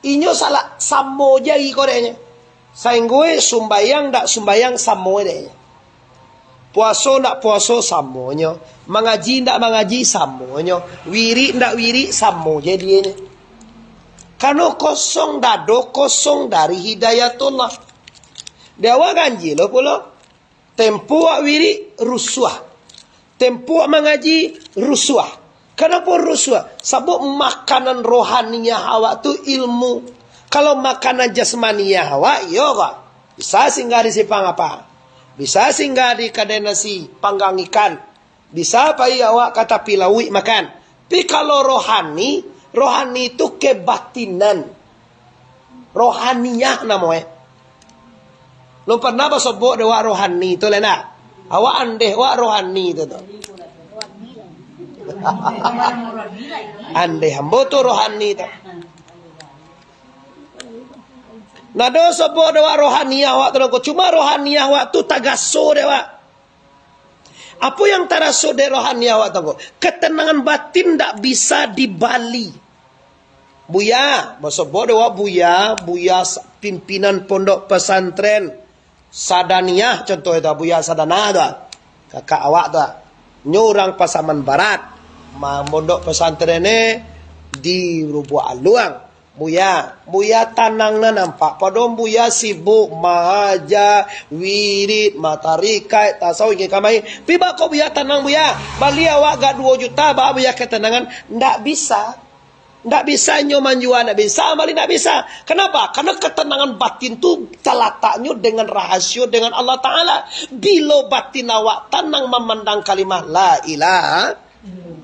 Inyo salah samo jari kodenya. Sainggue sumbayang ndak sumbayang samo deh. Puaso ndak puaso samonyo. Mengaji ndak mengaji samonyo. Wiri ndak wiri samo jadinya. Karena kosong dado, kosong dari hidayatullah. Dewa ganji lo pula. Tempu wak wiri rusuah. Tempu wak mengaji rusuah. Kenapa rusuah? Sebab makanan rohaninya awak tu ilmu. Kalau makanan jasmaninya awak, yo kok. Bisa singgah di sipang apa? Bisa singgah di kedai nasi panggang ikan. Bisa apa awak kata pilawi makan. Tapi kalau rohani itu kebatinan. Rohaninya namanya. Lo pernah sebut dewa rohani itu lena. Awak andeh wak rohani itu tuh. Andeh hambo tu rohani tu. Nado sebut dewa rohani awak tu. Cuma rohani awak tu tagaso dewa. Apa yang taraso de rohani awak tu? Ketenangan batin tak bisa dibali. Buya, sebut dewa buya pimpinan pondok pesantren Sadaniyah contoh itu Buya Sadana tu. Kakak awak tu. Nyurang Pasaman Barat. Pondok pesantren ni di Rubuh Aluang. Buya tanangna nampak. Padahal Buya sibuk mahaja, wirid, matarikai, tasawuf ingin kamai. Piba kau Buya tanang Buya. Bali awak gak 2 juta, bah Buya ketenangan. Ndak bisa. Ndak bisa nyoman jua, ndak bisa, amali ndak bisa. Kenapa? Karena ketenangan batin tu terletaknya dengan rahasia dengan Allah Ta'ala. Bila batin awak tenang memandang kalimah la ilaha.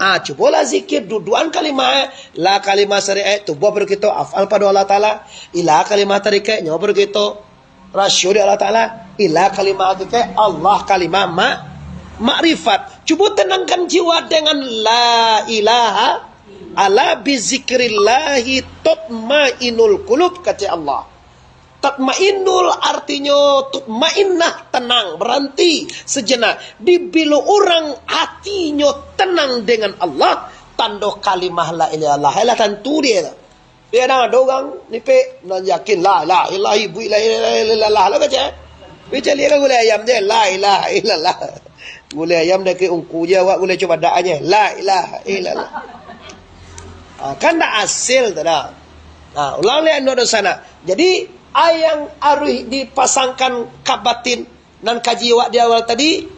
Cobalah zikir duduan kalimah la kalimah syariah tu buat begitu afal pada Allah Ta'ala. Ilah kalimah tarikat nyo begitu rasyul Allah Ta'ala. Ilah kalimah tarikat Allah kalimah makrifat. Cuba tenangkan jiwa dengan la ilaha. Ala bizikrillahi tatmainul qulub kata Allah. Tatmainul artinya tutmainnah tenang, berhenti sejenak. Bila orang hatinya tenang dengan Allah, tanda kalimah la ilaha illallah tentu dia. Dia dah dorang ni pe nak yakin la ilaha illallah lah baca. Baca dia kan gulai ayam dia la ilaha illallah. Gulai ayam dah ke ungku je awak boleh coba daannya la ilaha illallah. Kan dah hasil tu dah. Ulang lihat no sana. Jadi yang harus dipasangkan kabatin dan kaji wak di awal tadi.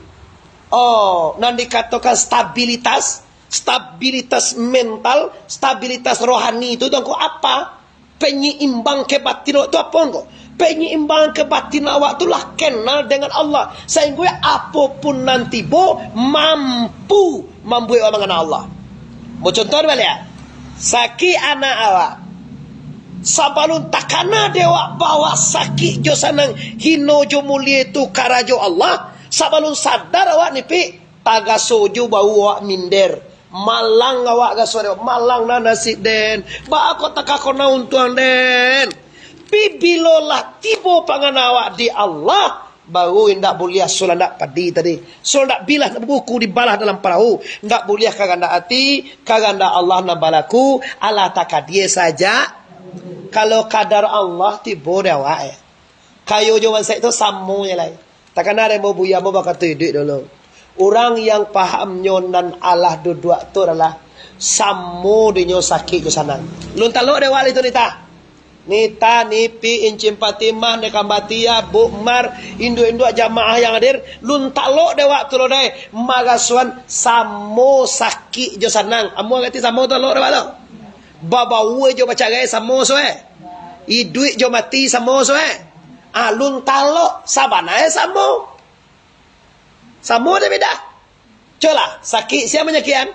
Nan dikatakan stabilitas mental, stabilitas rohani itu tangko apa? Penyeimbang kebatin itu apa engkau? Penyeimbang kebatin awak tu lah kenal dengan Allah. Sehingga apapun nanti mampu membuat orang mengenal Allah. Mau contoh balik ya? Sakit anak awak. Sabalun takana dewa bawa sakit jo sanang hino jo mulia tu karajo Allah. Sabalun sadar awak ni pi tagasojo bau awak minder. Malang awak gaso dewa. Malang na nasib den. Ba aku takako naun tuan den. Pi bilolah tibo pangan awak di Allah. Baru ndak boleh solat ndak padi tadi. Solat bilah buku dibalah dalam perahu. Ndak boleh kaganda hati, kaganda Allah na balaku, ala takadia saja. Kalau kadar Allah tibo dia awak. Kayo jaman saya itu samu je lah. Takkan ada mau buya mau bakal tidik dulu. Orang yang paham nyonan Allah dua tu adalah samu dinyo sakit ke sana. Lun taluk dia wali tu nita. Nita, Nipi, Incim Fatimah, Nekambatia, Bukmar, Indu jamaah yang hadir, lun talok de waktu lo deh, magasuan samo sakit jo sanang. Amu ngati samo talok de waktu. Baba uwe jo baca gaya samo soe. Iduit jo mati samo soe. Lun talok sabana samo. Samo de beda. Cola, sakit siapa menyakian?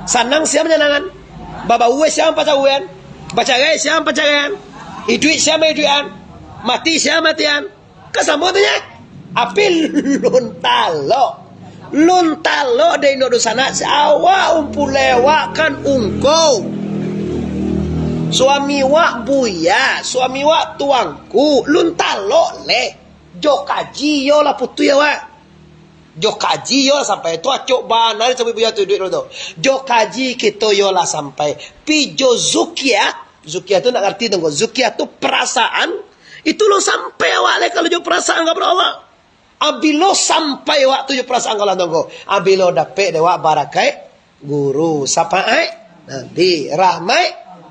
Sanang siapa menyenangan? Baba uwe siapa baca uwean? Baca gaya siapa baca gayaan? Iduit siapa iduian? Mati siapa matian? Kesambutannya apil luntalo de ino sana awa umpulewa kan ungko suami wak buya suami wak tuangku luntalo le jokaji yo lah putu ya wak jokaji yo sampai tu acok banar sampai buya tu duit tu jokaji kita yo lah sampai pijo zukia Zukia tu nak ngerti tunggu. Zukia tu perasaan. Itu lo sampai awak le kalau jo perasaan enggak berawak. Abilo sampai waktu jo perasaan kalau tunggu. Abilo dapet dewa barakai guru sapai Nabi rahmai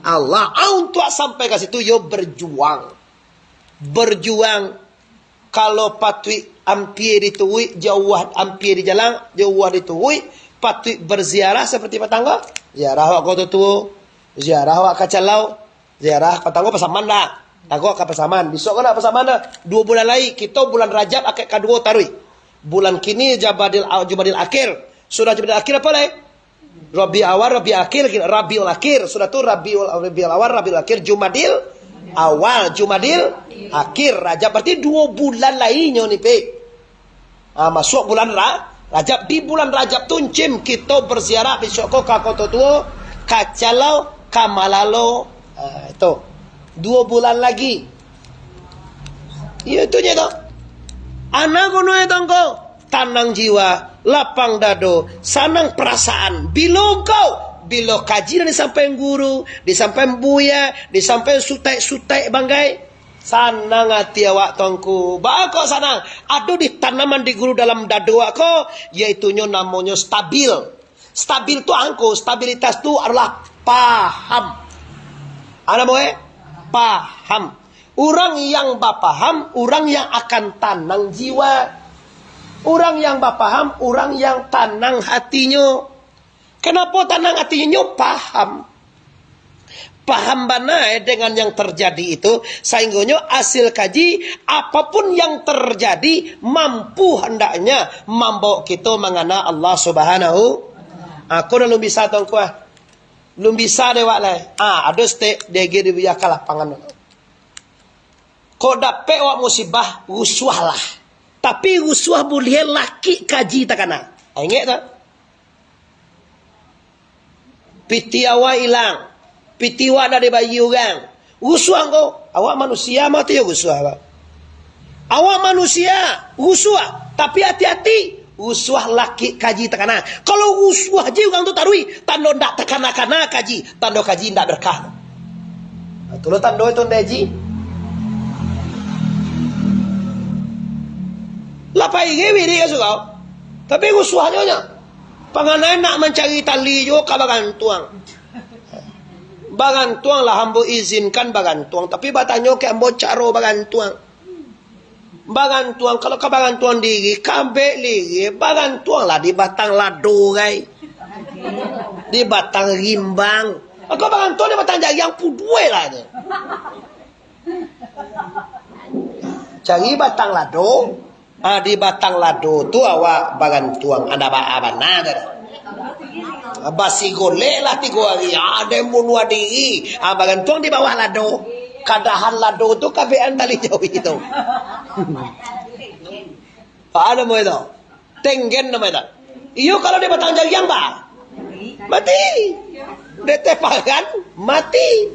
Allah. Untuk sampai ke situ yo berjuang. Berjuang kalau patui ampir dituwi jauh ampir di jalan jauh dituwi patui berziarah seperti petangga. Ziarah wak kota tu, ziarah wak kacalau, ziarah petangga pasaman dah. Aku ke pasaman. Besok kena pasaman dah. 2 bulan lagi kita bulan Rajab akad kedua tarui. Bulan kini Jumadil akhir. Sudah Jumadil akhir apa lagi? Rabi awal, Rabi akhir, Rabiul akhir. Sudah tu Rabiul awal, Rabiul akhir, Jumadil awal, Jumadil akhir. Rajab berarti 2 bulan lainnya ni pe. Masuk bulan Rajab. Di bulan Rajab tu cim kita berziarah besok ko ka kota tua, kacalau, kamalalo. Itu 2 bulan lagi. Iya itu je tu. Anak kono itu ko tanang jiwa, lapang dado, sanang perasaan. Bila kaji dan disampaikan guru, disampaikan buya, disampaikan sutai banggai. Sanang hati awak tongku. Bako sanang. Aduh di tanaman di guru dalam dado aku, yaitunya namanya stabil. Stabil tu angko, stabilitas tu adalah paham. Ada boy? Paham. Orang yang bapaham, orang yang akan tanang jiwa. Orang yang bapaham, orang yang tanang hatinya. Kenapa tanang hatinya? Paham. Paham benar dengan yang terjadi itu. Sehingga hasil kaji, apapun yang terjadi, mampu hendaknya membawa kita mengenal Allah Subhanahu. Aku dah belum bisa tongku. Belum bisa dewak lah. Ada stek degi di biya kalah pangan. Kau dapat wak musibah, rusuh lah. Tapi rusuh boleh laki kaji tak kena. Ingat tak? Piti awak hilang. Piti awak dari bayi orang. Rusuh kau. Awak manusia mati ya rusuh awak. Awak manusia rusuh. Tapi hati-hati. Rusuh laki kaji tak kena. Kalau rusuh je orang tu tarui. Tanda tak terkena-kena kaji. Tanda kaji tak berkah. Itulah tanda itu kaji. Lapai gewi dia suka. Tapi rusuhnya. Panganai nak mencari tali jo ka bagantuang. Bagantuang lah hambo izinkan bagantuang. Tapi batanya ke hambo caro bagantuang. Bagantuang kalau ka bagantuang diri kabek lagi bagantuang lah di batang lado gai. Di batang rimbang. Kalau bagantuang di batang jari yang pudue lah ni. Cari batang lado. Di batang lado tu awak bagantuang anda abana dah. Basi golek lah 3 hari. Ada munua diri. Bagantuang di bawah lado. Kadahan lado tu kabean tali jauh itu. Ada mo itu? Tenggen nama itu. Iyo kalau di batang jagiang ba? Mati. Dete pagan mati.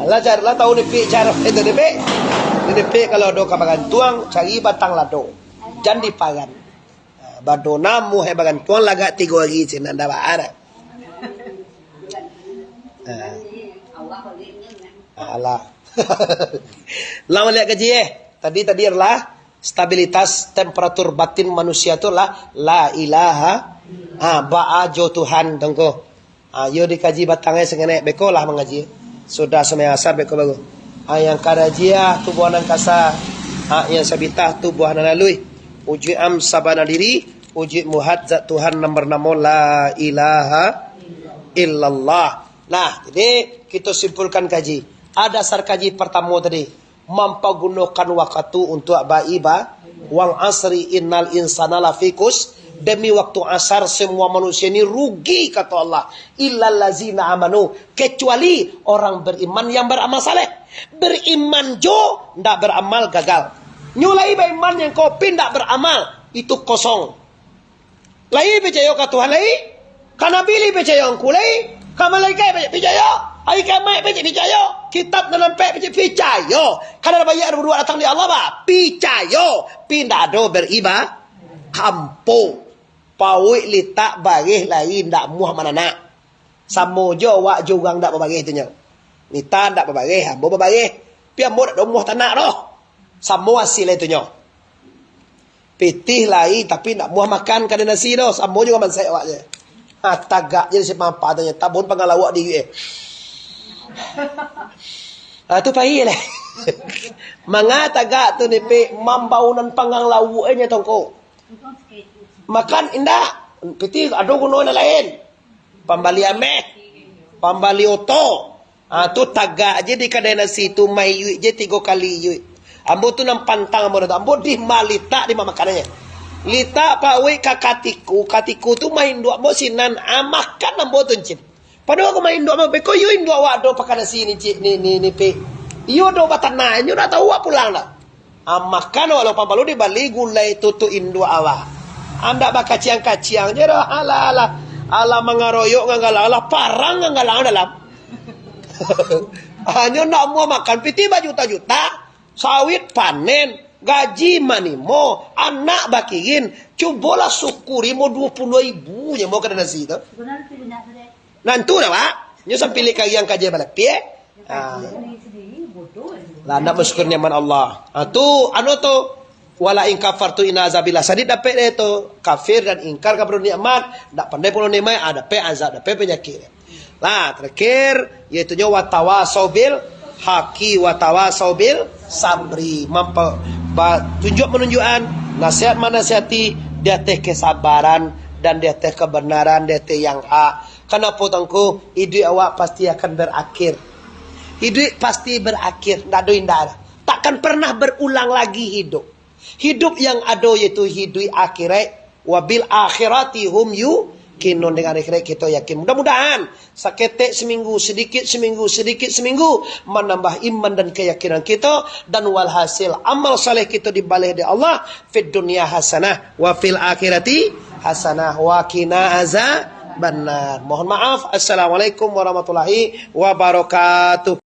Lajar lah tahu ni cara itu ni kalau do kabagantuang cari batang lado. Jangan dipagan. Bado namu he bagantuang lagak 3 hari cina nda ada. Allah. Lama lihat kaji Tadi adalah stabilitas temperatur batin manusia itu lah la ilaha ba'ajo Tuhan tengko. Yo dikaji batangnya sengenek beko lah mengaji. Sudah semai asar beko bagus. Yang karajia tubuh angkasa. Yang sabitah tubuh analui. Uji am sabana diri. Uji muhad zat Tuhan nomor 6 la ilaha illallah. Nah, ini kita simpulkan kaji. Ada dasar kaji pertama tadi. Mempergunakan waktu untuk baiba. Wal asri innal insana lafikus. Demi waktu asar semua manusia ini rugi kata Allah. Illal lazina amanu. Kecuali orang beriman yang beramal saleh. Beriman jo ndak beramal gagal. Nyulai beriman yang kau pindah beramal itu kosong. Lai percaya ke Tuhan lai. Kana pilih percaya angku lai. Ka malaikat percaya. Ai kamai percaya. Kitab dalam pek percaya. Kana bayar berdua datang di Allah ba. Percaya. Pindah do beriba kampung. Pawik litak barih lain ndak muah mana nak. Samo jo wak jugang ndak berbagih itunya. Nita ndak babage, ambo babage. Pi ambo dak domoh tanak roh. Samo hasil itu nyo. Pitih lai tapi ndak muah makan kada nasi doh. Samo juga man saya awak je. Ha tagak je si mampa tanya tabun pangalawak di UE. Tu pai lah. Manga tagak tu ni pe mambaunan pangang lawu nya tongko. Makan indah. Pitih ado kuno na lain. Pambali ame. Pambali oto. Tu tagak je di kedai nasi tu mai yui je 3 kali yui. Ambo tu nam pantang ambo ambo di malita di makanannya. Lita pak we katiku tu main dua ambo sinan makan ambo tu cip. Padahal aku main dua ambo beko yui dua wado pakai nasi ni cip ni pe. Iyo do batana nyo dah tahu pulang dah. Makan walau pampalu di Bali gulai tutu indu awa. Anda bakal kaciang je dah ala mengaroyok nganggalang parang nganggalang dalam. Hanya nak mau makan piti juta-juta, sawit panen, gaji manimo, anak bakiin, cobalah syukuri mau 20.000 yang mau kena nasi tu. Nantu dah pak, nyo sampai yang kaji balik pie. Lah nak bersyukur nyaman Allah. Tu anu tu wala in kafartu in azabillah. Sadid dapat itu kafir dan ingkar kepada nikmat, dak pandai pun nikmat ada pe azab, dapat penyakit. Nah, terakhir yaitu watawasau bil haqi watawasau bil sabri. Tunjuk menunjukkan nasihat menasihati dia teh kesabaran dan dia teh kebenaran, dia teh yang hak. Kenapa tangku hidup awak pasti akan berakhir. Hidup pasti berakhir, ndak ada indah. Takkan pernah berulang lagi hidup. Hidup yang ada yaitu hidup akhirat, wabil akhirati hum yuqinun, dengan akhirat kita yakin. Mudah-mudahan saketek seminggu sedikit menambah iman dan keyakinan kita, dan walhasil amal saleh kita dibalik di Allah fid dunya hasanah wa fil akhirati hasanah wa qina azabannar. Mohon maaf. Assalamualaikum warahmatullahi wabarakatuh.